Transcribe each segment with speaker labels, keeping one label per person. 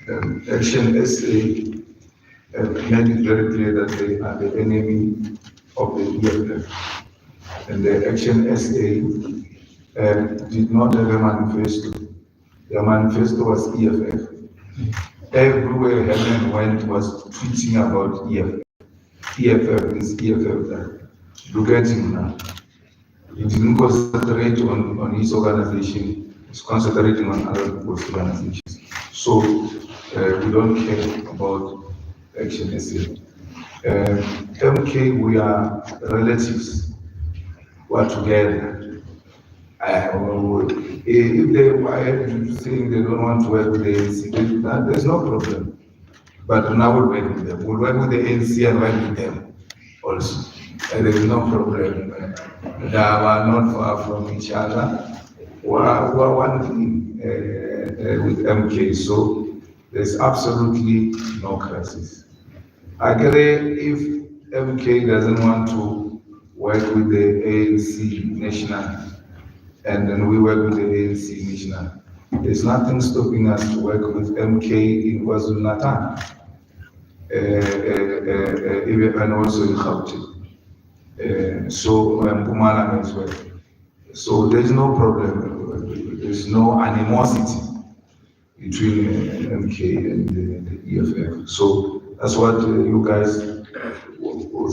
Speaker 1: Action SA made it very clear that they are the enemy of the EFF. And the Action SA did not have a manifesto. Their manifesto was EFF. Everywhere Helen went was tweeting about EFF. EFF this, EFF that. Look at him now. He didn't concentrate on his organization, he's concentrating on other people's organizations. So we don't care about Action SA. MK, we are relatives. We are together. If they are saying they don't want to work with the ANC, there's no problem. But now we'll work with them. We'll work with the ANC and work with them also. And there is no problem. They are not far from each other. We are one thing with MK, so there's absolutely no crisis. I agree if MK doesn't want to work with the ANC national, and then we work with the ANC national. There's nothing stopping us to work with MK in KwaZulu-Natal, and also in Gauteng. So Mpumalanga as well. So there's no problem. There's no animosity between MK and the EFF. So that's what you guys,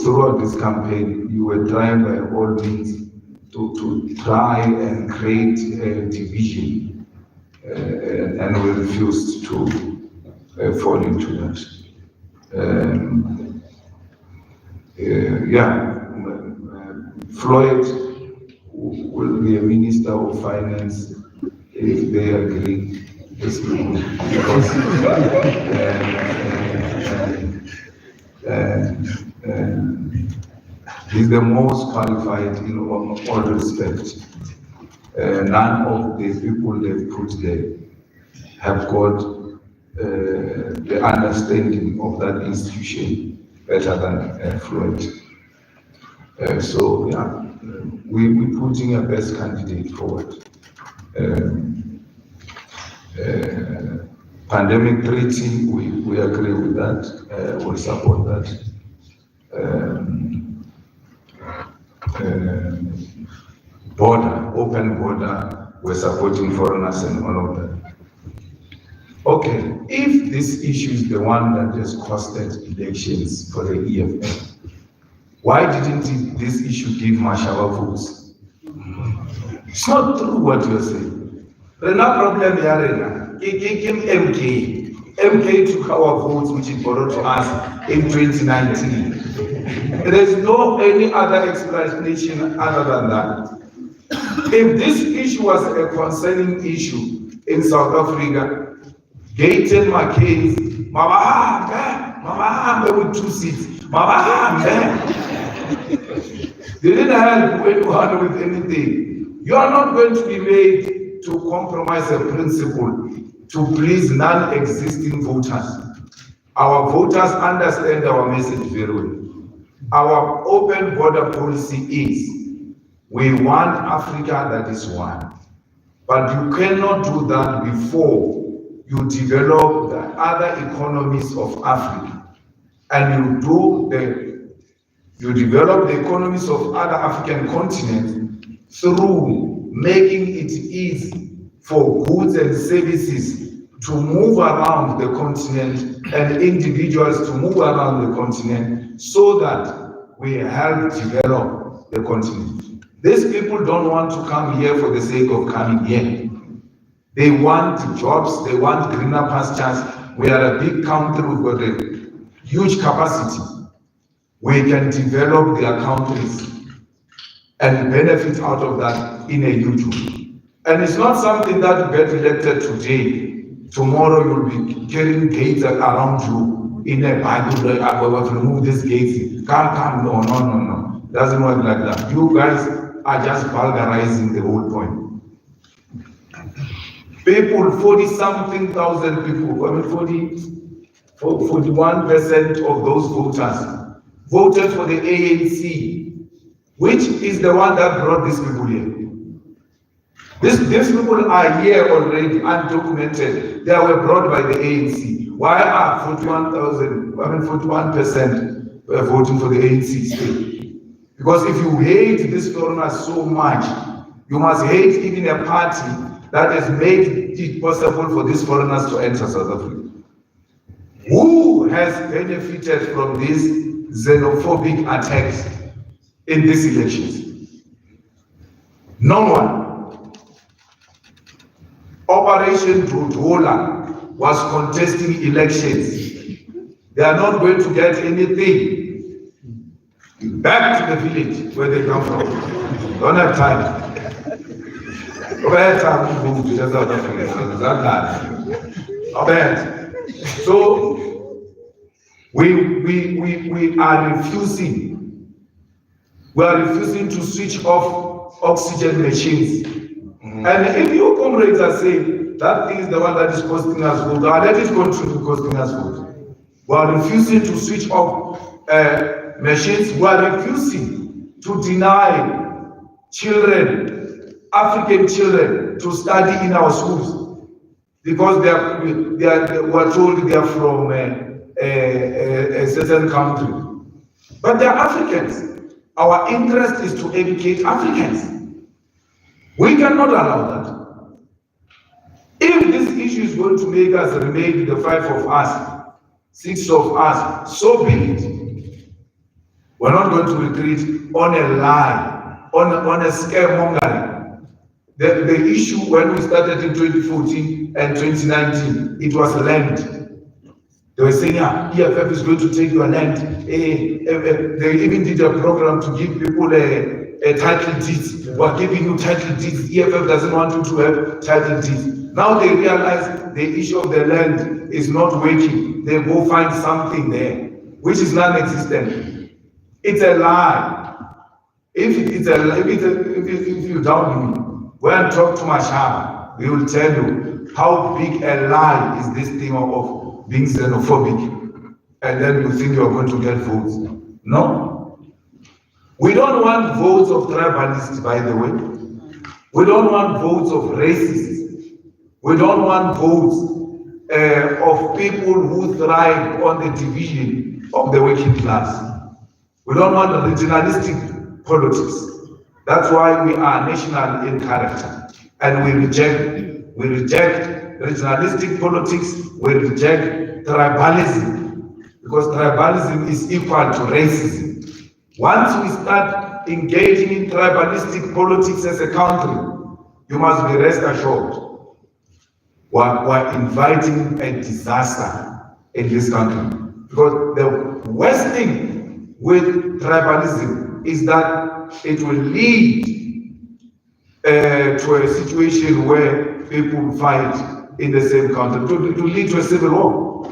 Speaker 1: throughout this campaign, you were trying by all means to try and create a division, and we refused to fall into that. Floyd will be a minister of finance if they agree. Because he's the most qualified in all respect. None of the people they've put there have got the understanding of that institution better than Floyd. We're putting a best candidate forward. Pandemic treaty, we agree with that, we support that. Open border, we're supporting foreigners and all of that. Okay, if this issue is the one that has costed elections for the EFF, why didn't this issue give Mashaba votes? It's not true what you're saying. There's no problem here. MK. MK took our votes which he borrowed to us in 2019. There's no any other explanation other than that. If this issue was a concerning issue in South Africa, Gayton McCain, Mama with 2 seats, they didn't help anyone with anything. You are not going to be made to compromise a principle to please non-existing voters. Our voters understand our message very well. Our open border policy is, we want Africa that is one. But you cannot do that before you develop the other economies of Africa. And you develop the economies of other African continents through making it easy for goods and services to move around the continent and individuals to move around the continent so that we help develop the continent. These people don't want to come here for the sake of coming here. They want jobs, they want greener pastures. We are a big country, we've got a huge capacity. We can develop their countries and benefit out of that in a huge way. And it's not something that you get elected today. Tomorrow you'll be carrying gates around you in a Bible. I will remove these gates. Come. No. Doesn't work like that. You guys are just vulgarizing the whole point. People, 40-something thousand people, 41% of those voters voted for the ANC, which is the one that brought these people here. These people are here already, undocumented. They were brought by the ANC. Why are 41% voting for the ANC state? Because if you hate these foreigners so much, you must hate even a party that has made it possible for these foreigners to enter South Africa. Who has benefited from these xenophobic attacks in these elections? No one. Operation Dodola was contesting elections. They are not going to get anything. Back to the village where they come from. Don't have time. So we are refusing. We are refusing to switch off oxygen machines. And if your comrades are saying that thing is the one that is costing us vote, that is going to be costing us vote. We are refusing to switch off machines. We are refusing to deny children, African children, to study in our schools because we are told they are from a certain country. But they are Africans. Our interest is to educate Africans. We cannot allow that. If this issue is going to make us remain the 5 of us, 6 of us, so be it. We're not going to retreat on a lie, on a scaremongering. The issue when we started in 2014 and 2019, it was land. They were saying, EFF is going to take your land. They even did a program to give people a title deeds. We're giving you title deeds. EFF doesn't want you to have title deeds. Now they realize the issue of the land is not working. They go find something there, which is non-existent. It's a lie. If you doubt me, go and talk to Mashaba. We will tell you how big a lie is this thing of being xenophobic, and then you think you're going to get votes. No. We don't want votes of tribalists, by the way. We don't want votes of racists. We don't want votes of people who thrive on the division of the working class. We don't want regionalistic politics. That's why we are national in character. And we reject regionalistic politics, we reject tribalism, because tribalism is equal to racism. Once we start engaging in tribalistic politics as a country, you must be rest assured, we're inviting a disaster in this country. Because the worst thing with tribalism is that it will lead to a situation where people fight in the same country. It will lead to a civil war.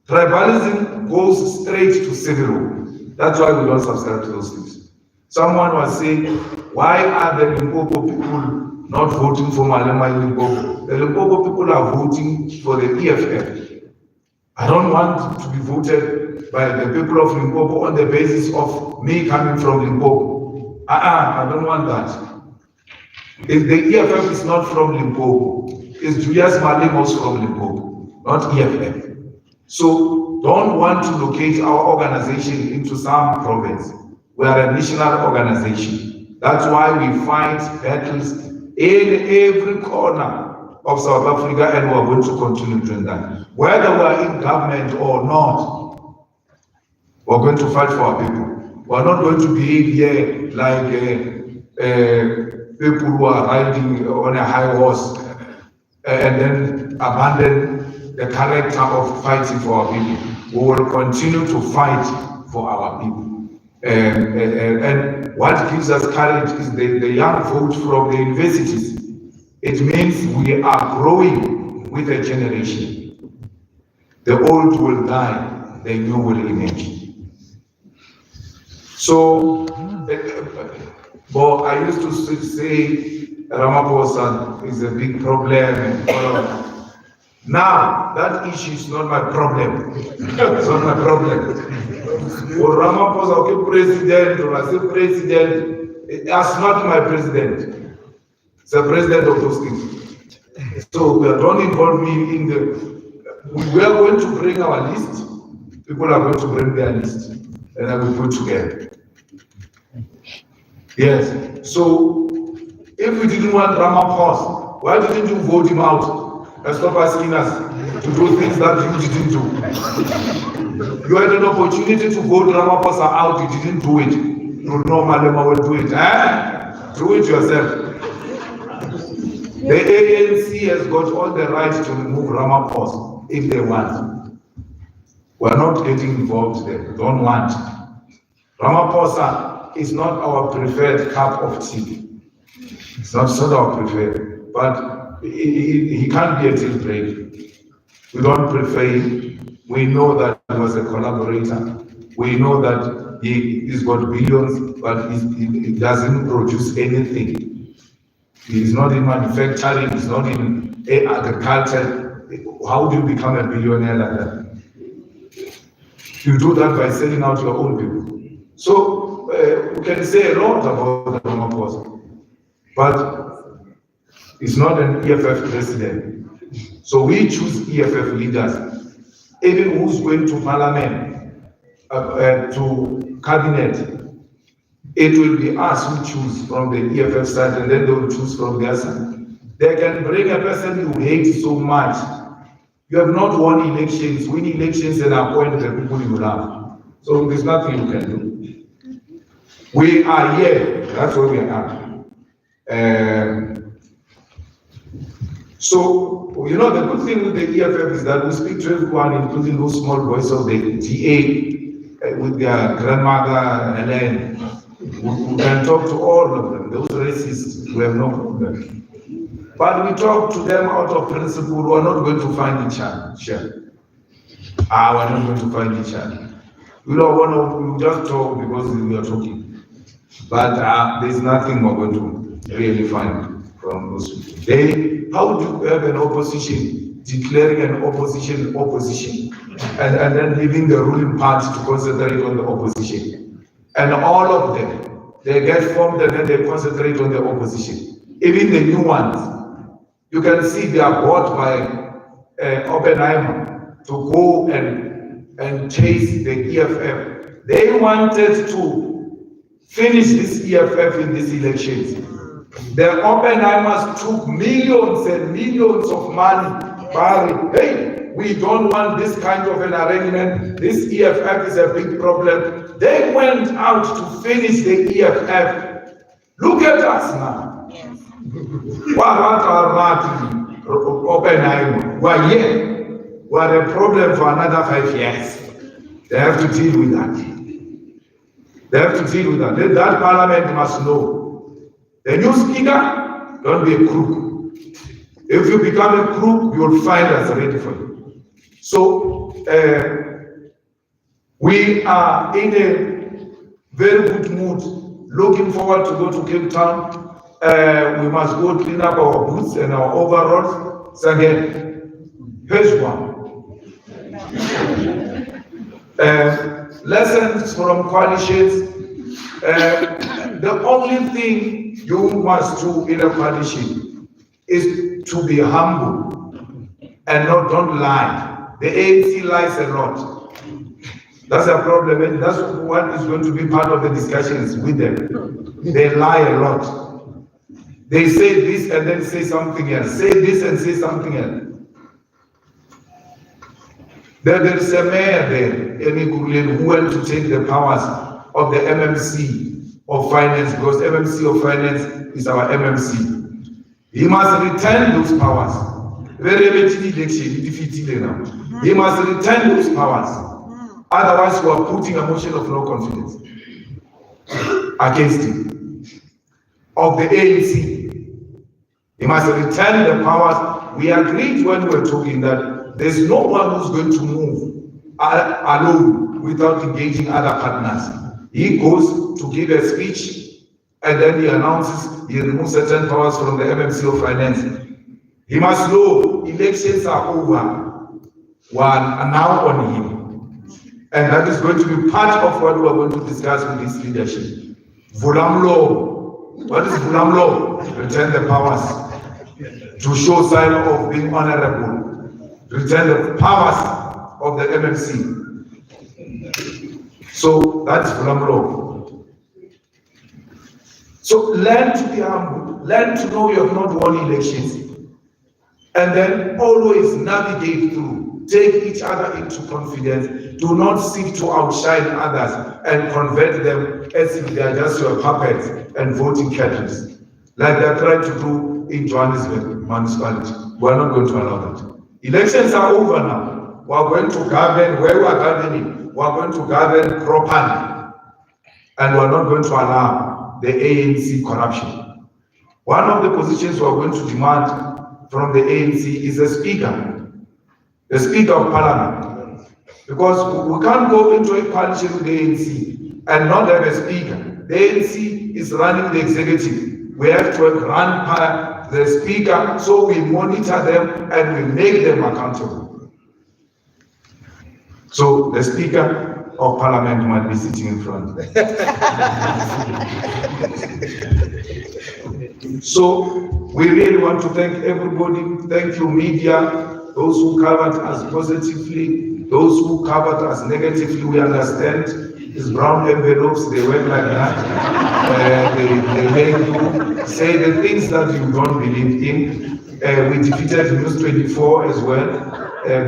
Speaker 1: Tribalism goes straight to civil war. That's why we don't subscribe to those things. Someone was saying, why are the Limpopo people not voting for Malema in Limpopo? The Limpopo people are voting for the EFF. I don't want to be voted by the people of Limpopo on the basis of me coming from Limpopo. I don't want that. If the EFF is not from Limpopo, it's Julius Malema from Limpopo, not EFF. So don't want to locate our organization into some province. We are a national organization. That's why we fight battles in every corner of South Africa, and we're going to continue doing that. Whether we're in government or not, we're going to fight for our people. We're not going to behave here like people who are riding on a high horse and then abandon the character of fighting for our people. We will continue to fight for our people. And what gives us courage is the young vote from the universities. It means we are growing with a generation. The old will die, the new will emerge. So, but I used to say Ramaphosa is a big problem. Now, that issue is not my problem. It's not my problem. Or Ramaphosa, okay, president, or I say president, that's not my president. the president of those things. So don't involve me in the. We are going to bring our list. People are going to bring their list, and then we put together. Yes. So if we didn't want Ramaphosa, why didn't you vote him out and stop asking us to do things that you didn't do? You had an opportunity to vote Ramaphosa out, you didn't do it. You know Malema will do it. Do it yourself. The ANC has got all the right to remove Ramaphosa if they want. We're not getting involved there. Don't want. Ramaphosa is not our preferred cup of tea. It's not our preferred. But he can't be a deal breaker. We don't prefer him. We know that he was a collaborator. We know that he's got billions, but he doesn't produce anything. He's not in manufacturing, he's not in agriculture. How do you become a billionaire like that? You do that by selling out your own people. So we can say a lot about the Ramaphosa, but he's not an EFF president. So we choose EFF leaders. Even who's going to parliament, to cabinet, it will be us who choose from the EFF side, and then they will choose from their side. They can bring a person you hate so much. You have not won elections, win elections and appoint the people you love. So there's nothing you can do. We are here, that's where we are. So, you know, the good thing with the EFF is that we speak to everyone, including those small boys of the GA, with their grandmother, Helen. We can talk to all of them. Those racists, we have no problem. But we talk to them out of principle. We are not going to find each other. We're not going to find each other. We don't want to just talk because we are talking. But there's nothing we're going to really find from those people. How do you have an opposition declaring an opposition, and then leaving the ruling party to concentrate on the opposition? And all of them, they get formed and then they concentrate on the opposition. Even the new ones, you can see they are bought by Oppenheimer to go and chase the EFF. They wanted to finish this EFF in these elections. The Oppenheimers took millions and millions of money. Hey, we don't want this kind of an arrangement. This EFF is a big problem. They went out to finish the EFF. Look at us now. Yes. Oppenheimer. We're here. We're a problem for another 5 years. They have to deal with that. They have to deal with that. That parliament must know. The new speaker, don't be a crook. If you become a crook, you'll find us ready for you. So, we are in a very good mood, looking forward to go to Cape Town. We must go clean up our boots and our overalls. So again, here's one. Lessons from coalitions. The only thing you must do in a coalition is to be humble and don't lie. The ANC lies a lot. That's a problem, and that's what is going to be part of the discussions with them. They lie a lot. They say this and then say something else. Say this and say something else. There is a mayor there, who went to take the powers of the MMC of Finance, because MMC of Finance is our MMC. He must return those powers. Very eventually election, he defeated now. He must return those powers. Otherwise, we are putting a motion of no confidence against him. Of the ANC, he must return the powers. We agreed when we were talking that there's no one who's going to move alone without engaging other partners. He goes to give a speech and then he announces he removes certain powers from the MMC of Finance. He must know elections are over. One are now on him. And that is going to be part of what we are going to discuss with this leadership. Volamlo, What is Gulam law? Return the powers. To show sign of being honorable. Return the powers of the MMC. So that's Gulam law. So learn to be humble. Learn to know you have not won elections. And then always navigate through. Take each other into confidence. Do not seek to outshine others and convert them as if they are just your puppets and voting cattle, like they are trying to do in Johannesburg municipality. We are not going to allow that. Elections are over now. We are going to govern where we are governing. We are going to govern properly. And we are not going to allow the ANC corruption. One of the positions we are going to demand from the ANC is a speaker. The Speaker of Parliament, because we can't go into a coalition with the ANC and not have a speaker. The ANC is running the executive. We have to run the speaker, so we monitor them and we make them accountable. So the Speaker of Parliament might be sitting in front. So we really want to thank everybody. Thank you, media. Those who covered us positively, those who covered us negatively, we understand. These brown envelopes, they work like that. They make you say the things that you don't believe in. We defeated News 24 as well,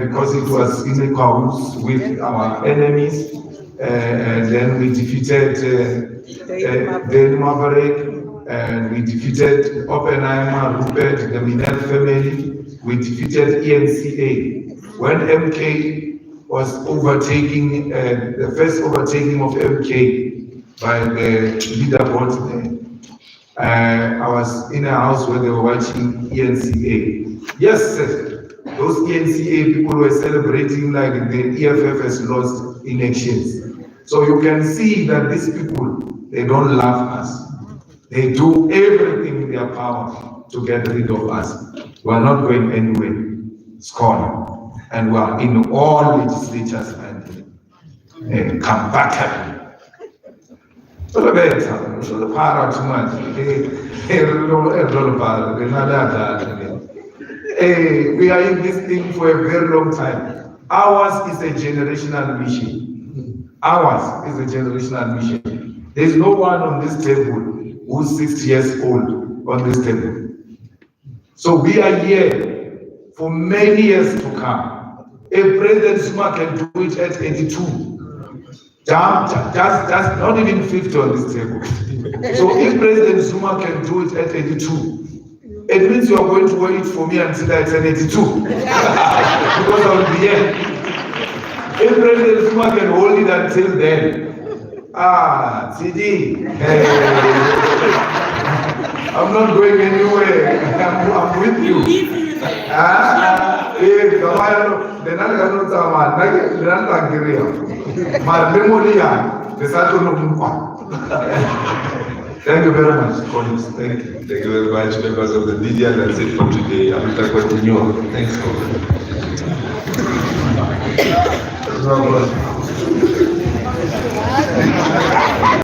Speaker 1: because it was in a cahoots with our enemies. And then we defeated Daily Maverick, and we defeated Oppenheimer, Rupert, the Minel family. We defeated ENCA. When MK was overtaking, the first overtaking of MK by the leaderboard there, I was in a house where they were watching ENCA. Yes, sir. Those ENCA people were celebrating like the EFF has lost elections. So you can see that these people, they don't love us. They do everything in their power to get rid of us. We are not going anywhere. It's gone. And we are in all legislatures and come back happy. So the better, so the power too much. We are in this thing for a very long time. Ours is a generational mission. Ours is a generational mission. There is no one on this table who's 60 years old on this table. So we are here for many years to come. If President Zuma can do it at 82, just not even 50 on this table. So if President Zuma can do it at 82, it means you are going to wait for me until I turn 82. Because I will be here. If President Zuma can hold it until then, CD, I'm not going anywhere. I'm with you. Thank you very much, colleagues. Thank you.
Speaker 2: Thank you very much, members of the media. That's it for today. I'm going to continue. Thanks so much.